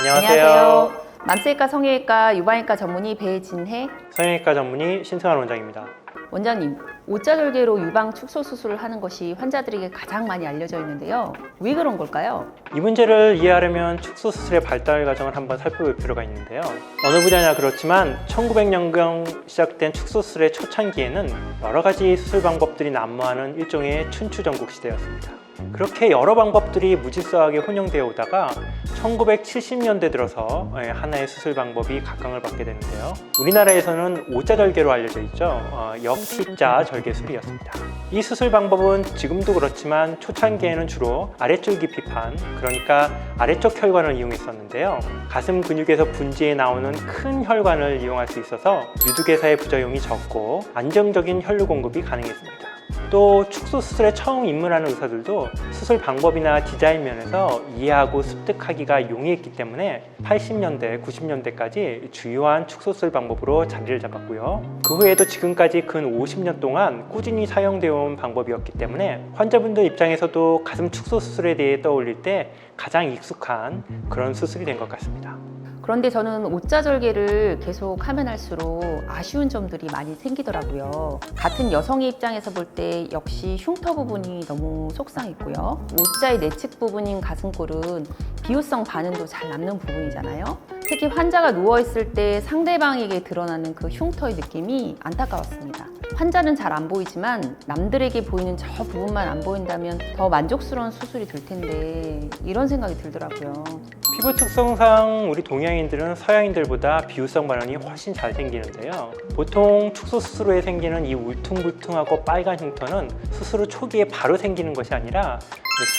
안녕하세요. 맘스외과 성형외과 유방외과 전문의 배진혜 성형외과 전문의 신승환 원장입니다. 원장님, 오자절개로 유방 축소 수술을 하는 것이 환자들에게 가장 많이 알려져 있는데요. 왜 그런 걸까요? 이 문제를 이해하려면 축소 수술의 발달 과정을 한번 살펴볼 필요가 있는데요. 어느 분야나 그렇지만 1900년경 시작된 축소 수술의 초창기에는 여러 가지 수술 방법들이 난무하는 일종의 춘추전국 시대였습니다. 그렇게 여러 방법들이 무질서하게 혼용되어 오다가 1970년대 들어서 하나의 수술 방법이 각광을 받게 되는데요. 우리나라에서는 오자절개로 알려져 있죠. 역T자 절개술이었습니다. 이 수술 방법은 지금도 그렇지만 초창기에는 주로 아래쪽 깊이판, 그러니까 아래쪽 혈관을 이용했었는데요. 가슴 근육에서 분지에 나오는 큰 혈관을 이용할 수 있어서 유두개사의 부작용이 적고 안정적인 혈류 공급이 가능했습니다. 또 축소 수술에 처음 입문하는 의사들도 수술 방법이나 디자인 면에서 이해하고 습득하기가 용이했기 때문에 80년대, 90년대까지 주요한 축소 수술 방법으로 자리를 잡았고요. 그 후에도 지금까지 근 50년 동안 꾸준히 사용되어 온 방법이었기 때문에 환자분들 입장에서도 가슴 축소 수술에 대해 떠올릴 때 가장 익숙한 그런 수술이 된 것 같습니다. 그런데 저는 오자절개를 계속 하면 할수록 아쉬운 점들이 많이 생기더라고요. 같은 여성의 입장에서 볼 때 역시 흉터 부분이 너무 속상했고요. 오자의 내측 부분인 가슴골은 비효성 반응도 잘 남는 부분이잖아요. 특히 환자가 누워있을 때 상대방에게 드러나는 그 흉터의 느낌이 안타까웠습니다. 환자는 잘 안 보이지만 남들에게 보이는 저 부분만 안 보인다면 더 만족스러운 수술이 될 텐데 이런 생각이 들더라고요. 피부 특성상 우리 동양인들은 서양인들보다 비효성 반응이 훨씬 잘 생기는데요. 보통 축소 수술 후에 생기는 이 울퉁불퉁하고 빨간 흉터는 수술 후 초기에 바로 생기는 것이 아니라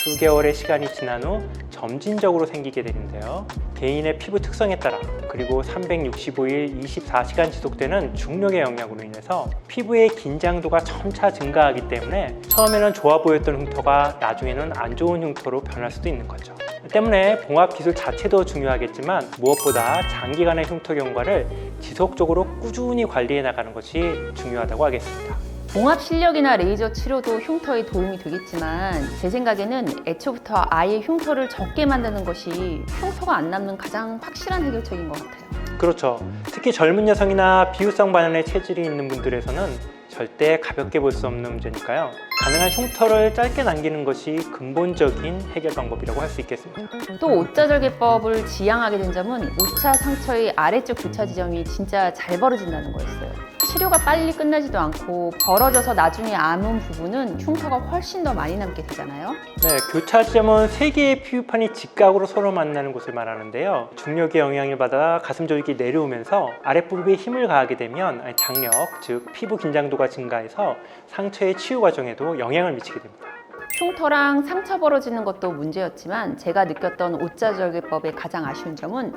수개월의 시간이 지난 후 점진적으로 생기게 되는데요. 개인의 피부 특성에 따라 그리고 365일 24시간 지속되는 중력의 영향으로 인해서 피부의 긴장도가 점차 증가하기 때문에 처음에는 좋아 보였던 흉터가 나중에는 안 좋은 흉터로 변할 수도 있는 거죠. 때문에 봉합 기술 자체도 중요하겠지만 무엇보다 장기간의 흉터 경과를 지속적으로 꾸준히 관리해 나가는 것이 중요하다고 하겠습니다. 봉합 실력이나 레이저 치료도 흉터에 도움이 되겠지만 제 생각에는 애초부터 아예 흉터를 적게 만드는 것이 흉터가 안 남는 가장 확실한 해결책인 것 같아요. 그렇죠. 특히 젊은 여성이나 비효성 반응의 체질이 있는 분들에서는 절대 가볍게 볼 수 없는 문제니까요. 가능한 흉터를 짧게 남기는 것이 근본적인 해결 방법이라고 할 수 있겠습니다. 또 오자절개법을 지향하게 된 점은 오차 상처의 아래쪽 교차 지점이 진짜 잘 벌어진다는 거였어요. 치료가 빨리 끝나지도 않고 벌어져서 나중에 아문 부분은 흉터가 훨씬 더 많이 남게 되잖아요. 네, 교차 지점은 세 개의 피부판이 직각으로 서로 만나는 곳을 말하는데요. 중력의 영향을 받아 가슴 조직이 내려오면서 아랫부분에 힘을 가하게 되면 장력, 즉 피부 긴장도가 증가해서 상처의 치유 과정에도 영향을 미치게 됩니다. 흉터랑 상처 벌어지는 것도 문제였지만 제가 느꼈던 오자절개법의 가장 아쉬운 점은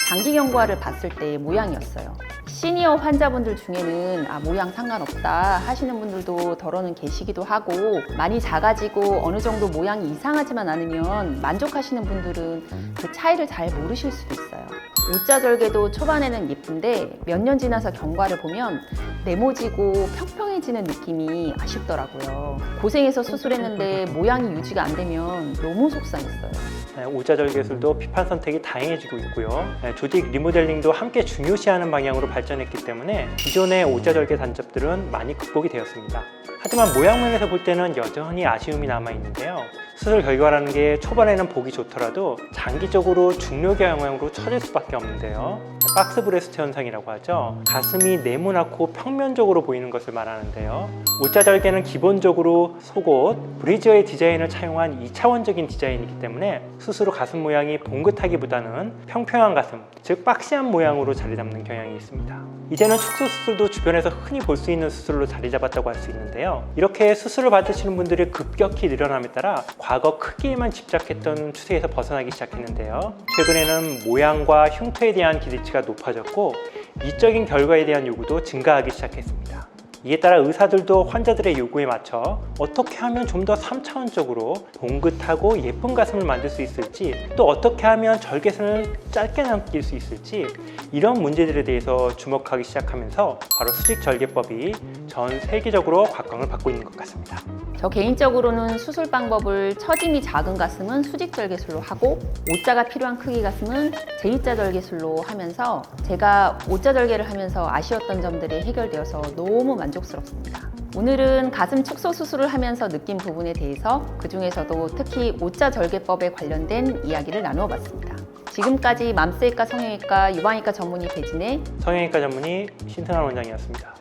장기 경과를 봤을 때의 모양이었어요. 시니어 환자분들 중에는 모양 상관없다 하시는 분들도 덜어는 계시기도 하고 많이 작아지고 어느 정도 모양이 이상하지만 않으면 만족하시는 분들은 그 차이를 잘 모르실 수도 있어요. 오자절개도 초반에는 예쁜데 몇 년 지나서 경과를 보면 네모지고 평평해지는 느낌이 아쉽더라고요. 고생해서 수술했는데 모양이 유지가 안 되면 너무 속상했어요. 오자절개술도 피판 선택이 다양해지고 있고요. 조직 리모델링도 함께 중요시하는 방향으로 발전했기 때문에 기존의 오자절개 단점들은 많이 극복이 되었습니다. 하지만 모양면에서 볼 때는 여전히 아쉬움이 남아있는데요. 수술 결과라는 게 초반에는 보기 좋더라도 장기적으로 중력의 영향으로 처질 수밖에 없는데요. 박스 브레스트 현상이라고 하죠. 가슴이 네모나고 평면적으로 보이는 것을 말하는데요. 오자절개는 기본적으로 속옷, 브리지어의 디자인을 차용한 2차원적인 디자인이기 때문에 수술 후 가슴 모양이 봉긋하기보다는 평평한 가슴, 즉 박시한 모양으로 자리 잡는 경향이 있습니다. 이제는 축소 수술도 주변에서 흔히 볼 수 있는 수술로 자리 잡았다고 할 수 있는데요. 이렇게 수술을 받으시는 분들이 급격히 늘어남에 따라 과거 크기에만 집착했던 추세에서 벗어나기 시작했는데요. 최근에는 모양과 흉터에 대한 기대치가 높아졌고 미적인 결과에 대한 요구도 증가하기 시작했습니다. 이에 따라 의사들도 환자들의 요구에 맞춰 어떻게 하면 좀 더 3차원적으로 봉긋하고 예쁜 가슴을 만들 수 있을지, 또 어떻게 하면 절개선을 짧게 남길 수 있을지, 이런 문제들에 대해서 주목하기 시작하면서 바로 수직절개법이 전 세계적으로 각광을 받고 있는 것 같습니다. 저 개인적으로는 수술 방법을 처짐이 작은 가슴은 수직절개술로 하고 O자가 필요한 크기 가슴은 J자 절개술로 하면서 제가 O자 절개를 하면서 아쉬웠던 점들이 해결되어서 너무 만족스럽습니다. 오늘은 가슴 축소 수술을 하면서 느낀 부분에 대해서 그 중에서도 특히 O자 절개법에 관련된 이야기를 나누어 봤습니다. 지금까지 맘스외과, 성형외과, 유방외과 전문의 배진의 성형외과 전문의 신승환 원장이었습니다.